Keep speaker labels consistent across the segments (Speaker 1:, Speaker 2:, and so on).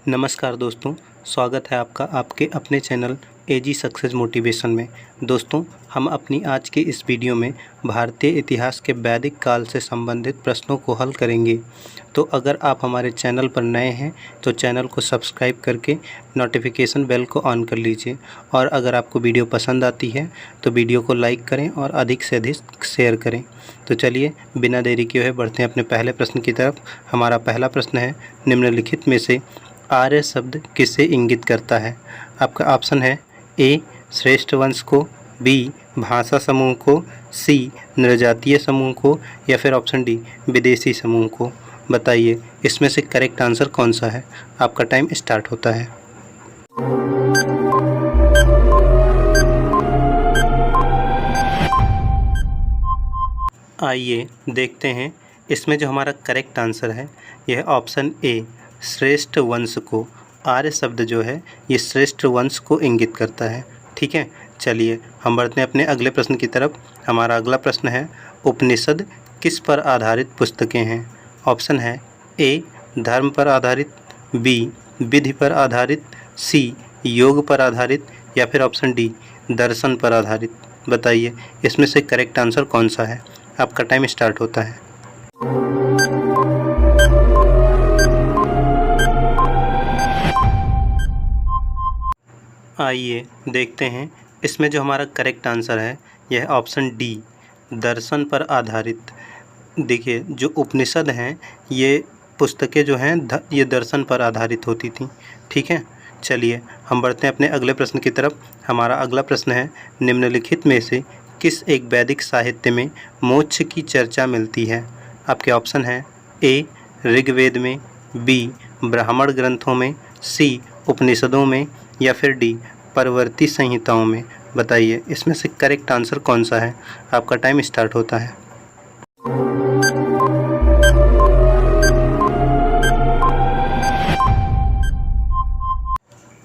Speaker 1: नमस्कार दोस्तों, स्वागत है आपका आपके अपने चैनल एजी सक्सेस मोटिवेशन में। दोस्तों, हम अपनी आज के इस वीडियो में भारतीय इतिहास के वैदिक काल से संबंधित प्रश्नों को हल करेंगे। तो अगर आप हमारे चैनल पर नए हैं तो चैनल को सब्सक्राइब करके नोटिफिकेशन बेल को ऑन कर लीजिए, और अगर आपको वीडियो पसंद आती है तो वीडियो को लाइक करें और अधिक से अधिक शेयर करें। तो चलिए बिना देरी किए हुए बढ़ते हैं अपने पहले प्रश्न की तरफ। हमारा पहला प्रश्न है, निम्नलिखित में से आर्य शब्द किसे इंगित करता है? आपका ऑप्शन है ए श्रेष्ठ वंश को, बी भाषा समूह को, सी नृजातीय समूह को, या फिर ऑप्शन डी विदेशी समूह को। बताइए इसमें से करेक्ट आंसर कौन सा है? आपका टाइम स्टार्ट होता है। आइए देखते हैं इसमें जो हमारा करेक्ट आंसर है यह ऑप्शन ए श्रेष्ठ वंश को। आर्य शब्द जो है ये श्रेष्ठ वंश को इंगित करता है। ठीक है, चलिए हम बढ़ते हैं अपने अगले प्रश्न की तरफ। हमारा अगला प्रश्न है, उपनिषद किस पर आधारित पुस्तकें हैं? ऑप्शन है ए धर्म पर आधारित, बी विधि पर आधारित, सी योग पर आधारित, या फिर ऑप्शन डी दर्शन पर आधारित। बताइए इसमें से करेक्ट आंसर कौन सा है? आपका टाइम स्टार्ट होता है। आइए देखते हैं इसमें जो हमारा करेक्ट आंसर है यह ऑप्शन डी दर्शन पर आधारित। देखिए जो उपनिषद हैं ये पुस्तकें जो हैं ये दर्शन पर आधारित होती थी। ठीक है, चलिए हम बढ़ते हैं अपने अगले प्रश्न की तरफ। हमारा अगला प्रश्न है, निम्नलिखित में से किस एक वैदिक साहित्य में मोक्ष की चर्चा मिलती है? आपके ऑप्शन है ए ऋग्वेद में, बी ब्राह्मण ग्रंथों में, सी उपनिषदों में, या फिर डी परवर्ती संहिताओं में। बताइए इसमें से करेक्ट आंसर कौन सा है? आपका टाइम स्टार्ट होता है।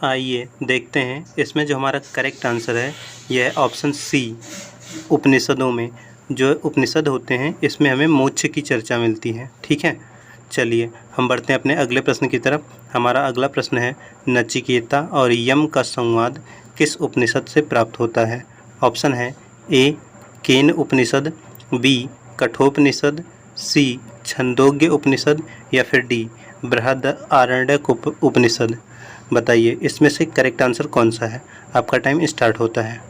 Speaker 1: आइए देखते हैं इसमें जो हमारा करेक्ट आंसर है यह ऑप्शन सी उपनिषदों में। जो उपनिषद होते हैं इसमें हमें मोक्ष की चर्चा मिलती है। ठीक है, चलिए हम बढ़ते हैं अपने अगले प्रश्न की तरफ। हमारा अगला प्रश्न है, नचिकेता और यम का संवाद किस उपनिषद से प्राप्त होता है? ऑप्शन है ए केन उपनिषद, बी कठोपनिषद, सी छंदोग्य उपनिषद, या फिर डी बृहदारण्यक उपनिषद। बताइए इसमें से करेक्ट आंसर कौन सा है? आपका टाइम स्टार्ट होता है।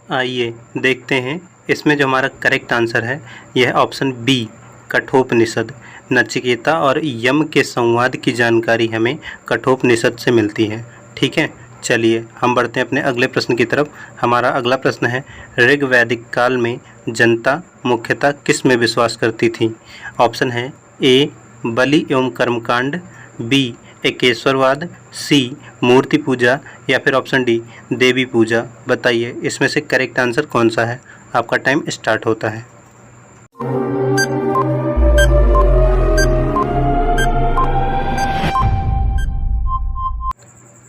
Speaker 1: आइए देखते हैं इसमें जो हमारा करेक्ट आंसर है यह ऑप्शन बी कठोपनिषद। नचिकेता और यम के संवाद की जानकारी हमें कठोपनिषद से मिलती है। ठीक है, चलिए हम बढ़ते हैं अपने अगले प्रश्न की तरफ। हमारा अगला प्रश्न है, ऋग्वैदिक काल में जनता मुख्यतः किस में विश्वास करती थी? ऑप्शन है ए बलि एवं कर्मकांड, बी एकेश्वरवाद, सी मूर्ति पूजा, या फिर ऑप्शन डी देवी पूजा। बताइए इसमें से करेक्ट आंसर कौन सा है? आपका टाइम स्टार्ट होता है।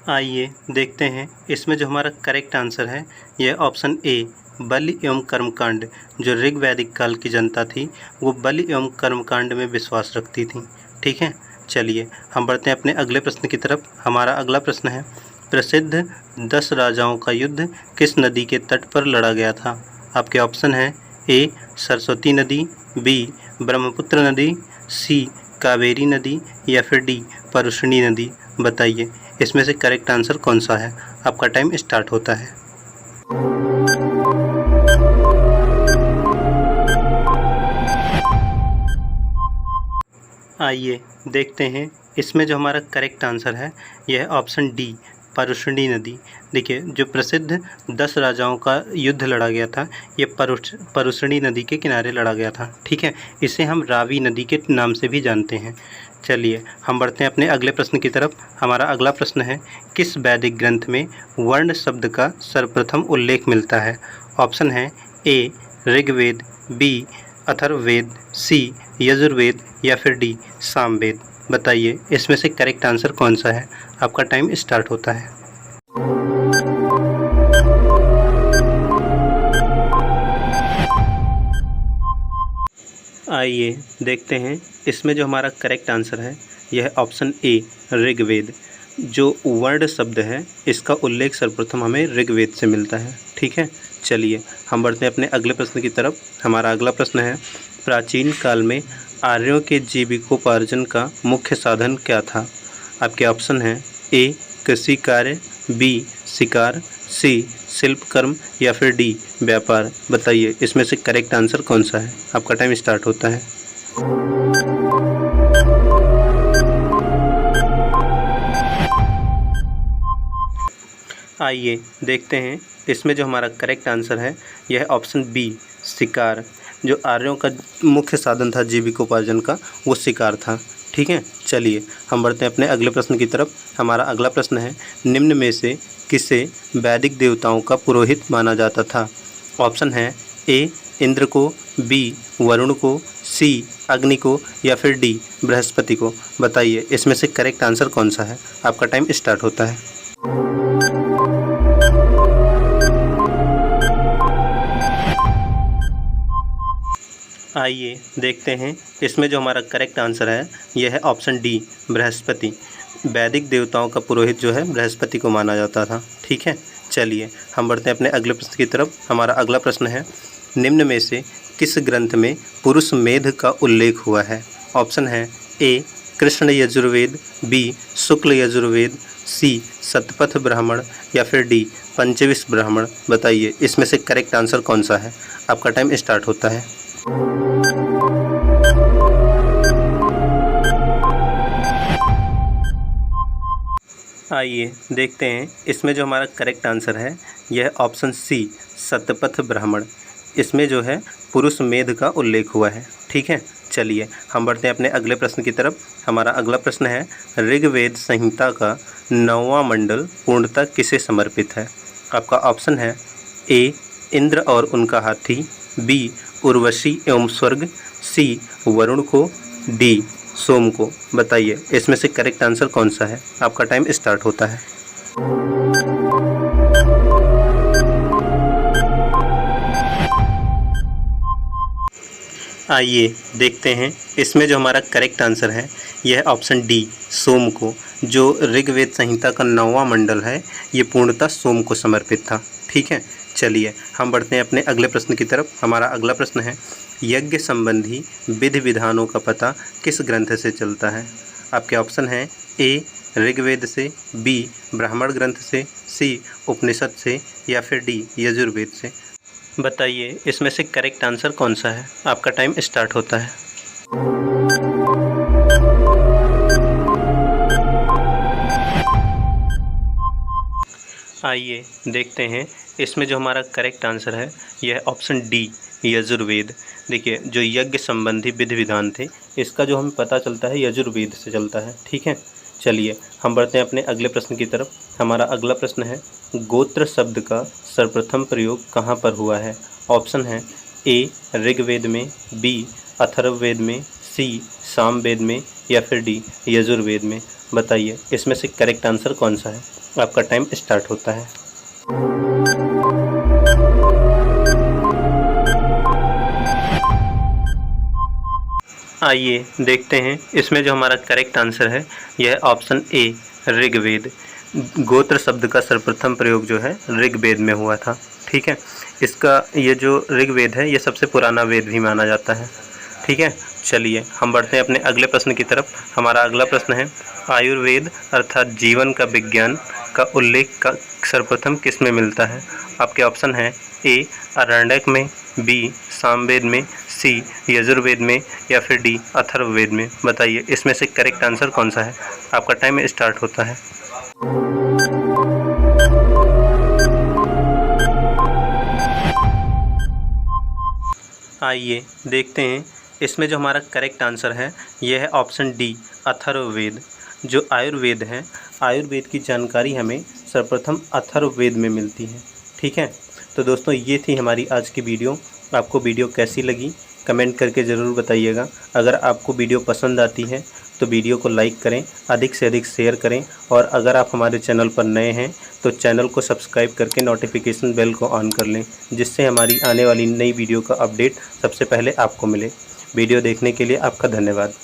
Speaker 1: आइए देखते हैं इसमें जो हमारा करेक्ट आंसर है यह ऑप्शन ए बलि एवं कर्मकांड। जो ऋग्वैदिक काल की जनता थी वो बलि एवं कर्मकांड में विश्वास रखती थी। ठीक है, चलिए हम बढ़ते हैं अपने अगले प्रश्न की तरफ। हमारा अगला प्रश्न है, प्रसिद्ध 10 राजाओं का युद्ध किस नदी के तट पर लड़ा गया था? आपके ऑप्शन है ए सरस्वती नदी, बी ब्रह्मपुत्र नदी, सी कावेरी नदी, या फिर डी परुष्णी नदी। बताइए इसमें से करेक्ट आंसर कौन सा है? आपका टाइम स्टार्ट होता है। आइए देखते हैं इसमें जो हमारा करेक्ट आंसर है यह ऑप्शन डी परुष्णी नदी। देखिए जो प्रसिद्ध 10 राजाओं का युद्ध लड़ा गया था ये परुष्णी नदी के किनारे लड़ा गया था। ठीक है, इसे हम रावी नदी के नाम से भी जानते हैं। चलिए हम बढ़ते हैं अपने अगले प्रश्न की तरफ। हमारा अगला प्रश्न है, किस वैदिक ग्रंथ में वर्ण शब्द का सर्वप्रथम उल्लेख मिलता है? ऑप्शन है ए ऋग्वेद, बी अथर्ववेद, सी यजुर्वेद, या फिर डी सामवेद। बताइए इसमें से करेक्ट आंसर कौन सा है? आपका टाइम स्टार्ट होता है। आइए देखते हैं इसमें जो हमारा करेक्ट आंसर है यह है ऑप्शन ए ऋग्वेद। जो वर्ण शब्द है इसका उल्लेख सर्वप्रथम हमें ऋग्वेद से मिलता है। ठीक है, चलिए हम बढ़ते हैं अपने अगले प्रश्न की तरफ। हमारा अगला प्रश्न है, प्राचीन काल में आर्यों के जीविकोपार्जन का मुख्य साधन क्या था? आपके ऑप्शन हैं ए कृषि कार्य, बी शिकार, सी शिल्पकर्म या फिर डी व्यापार। बताइए इसमें से करेक्ट आंसर कौन सा है? आपका टाइम स्टार्ट होता है। आइए देखते हैं इसमें जो हमारा करेक्ट आंसर है यह है ऑप्शन बी शिकार। जो आर्यों का मुख्य साधन था जीविकोपार्जन का वो शिकार था। ठीक है, चलिए हम बढ़ते हैं अपने अगले प्रश्न की तरफ। हमारा अगला प्रश्न है, निम्न में से किसे वैदिक देवताओं का पुरोहित माना जाता था? ऑप्शन है ए इंद्र को, बी वरुण को, सी अग्नि को या फिर डी बृहस्पति को। बताइए इसमें से करेक्ट आंसर कौन सा है? आपका टाइम स्टार्ट होता है। आइए देखते हैं इसमें जो हमारा करेक्ट आंसर है यह है ऑप्शन डी बृहस्पति। वैदिक देवताओं का पुरोहित जो है बृहस्पति को माना जाता था। ठीक है, चलिए हम बढ़ते हैं अपने अगले प्रश्न की तरफ। हमारा अगला प्रश्न है, निम्न में से किस ग्रंथ में पुरुष मेध का उल्लेख हुआ है? ऑप्शन है ए कृष्ण यजुर्वेद, बी शुक्ल यजुर्वेद, सी शतपथ ब्राह्मण या फिर डी पंचविश ब्राह्मण। बताइए इसमें से करेक्ट आंसर कौन सा है? आपका टाइम स्टार्ट होता है। आइए देखते हैं इसमें जो हमारा करेक्ट आंसर है यह ऑप्शन सी शतपथ ब्राह्मण। इसमें जो है पुरुष मेध का उल्लेख हुआ है। ठीक है, चलिए हम बढ़ते हैं अपने अगले प्रश्न की तरफ। हमारा अगला प्रश्न है, ऋग्वेद संहिता का 9वां मंडल पूर्णतः किसे समर्पित है? आपका ऑप्शन है ए इंद्र और उनका हाथी, बी उर्वशी एवं स्वर्ग, सी वरुण को, डी सोम को। बताइए इसमें से करेक्ट आंसर कौन सा है? आपका टाइम स्टार्ट होता है। आइए देखते हैं इसमें जो हमारा करेक्ट आंसर है यह है ऑप्शन डी सोम को। जो ऋग्वेद संहिता का 9वां मंडल है ये पूर्णतः सोम को समर्पित था। ठीक है, चलिए हम बढ़ते हैं अपने अगले प्रश्न की तरफ। हमारा अगला प्रश्न है, यज्ञ संबंधी विधि विधानों का पता किस ग्रंथ से चलता है? आपके ऑप्शन हैं ए ऋग्वेद से, बी ब्राह्मण ग्रंथ से, सी उपनिषद से या फिर डी यजुर्वेद से। बताइए इसमें से करेक्ट आंसर कौन सा है? आपका टाइम स्टार्ट होता है। आइए देखते हैं इसमें जो हमारा करेक्ट आंसर है यह है ऑप्शन डी यजुर्वेद। देखिए जो यज्ञ संबंधी विधि विधान थे इसका जो हमें पता चलता है यजुर्वेद से चलता है। ठीक है, चलिए हम बढ़ते हैं अपने अगले प्रश्न की तरफ। हमारा अगला प्रश्न है, गोत्र शब्द का सर्वप्रथम प्रयोग कहाँ पर हुआ है? ऑप्शन है ए ऋग्वेद में, बी अथर्ववेद में, सी सामवेद में या फिर डी यजुर्वेद में। बताइए इसमें से करेक्ट आंसर कौन सा है? आपका टाइम स्टार्ट होता है। आइए देखते हैं इसमें जो हमारा करेक्ट आंसर है यह ऑप्शन ए ऋग्वेद। गोत्र शब्द का सर्वप्रथम प्रयोग जो है ऋग्वेद में हुआ था। ठीक है, इसका ये जो ऋग्वेद है ये सबसे पुराना वेद भी माना जाता है। ठीक है, चलिए हम बढ़ते हैं अपने अगले प्रश्न की तरफ। हमारा अगला प्रश्न है, आयुर्वेद अर्थात जीवन का विज्ञान का उल्लेख का सर्वप्रथम किस में मिलता है? आपके ऑप्शन हैं ए आरण्यक में, बी सामवेद में, सी यजुर्वेद में या फिर डी अथर्ववेद में। बताइए इसमें से करेक्ट आंसर कौन सा है? आपका टाइम स्टार्ट होता है। आइए देखते हैं इसमें जो हमारा करेक्ट आंसर है यह है ऑप्शन डी अथर्ववेद। जो आयुर्वेद है, आयुर्वेद की जानकारी हमें सर्वप्रथम अथर्ववेद में मिलती है। ठीक है, तो दोस्तों ये थी हमारी आज की वीडियो। आपको वीडियो कैसी लगी कमेंट करके ज़रूर बताइएगा। अगर आपको वीडियो पसंद आती है तो वीडियो को लाइक करें, अधिक से अधिक शेयर करें और अगर आप हमारे चैनल पर नए हैं तो चैनल को सब्सक्राइब करके नोटिफिकेशन बेल को ऑन कर लें, जिससे हमारी आने वाली नई वीडियो का अपडेट सबसे पहले आपको मिले।
Speaker 2: वीडियो देखने के लिए आपका धन्यवाद।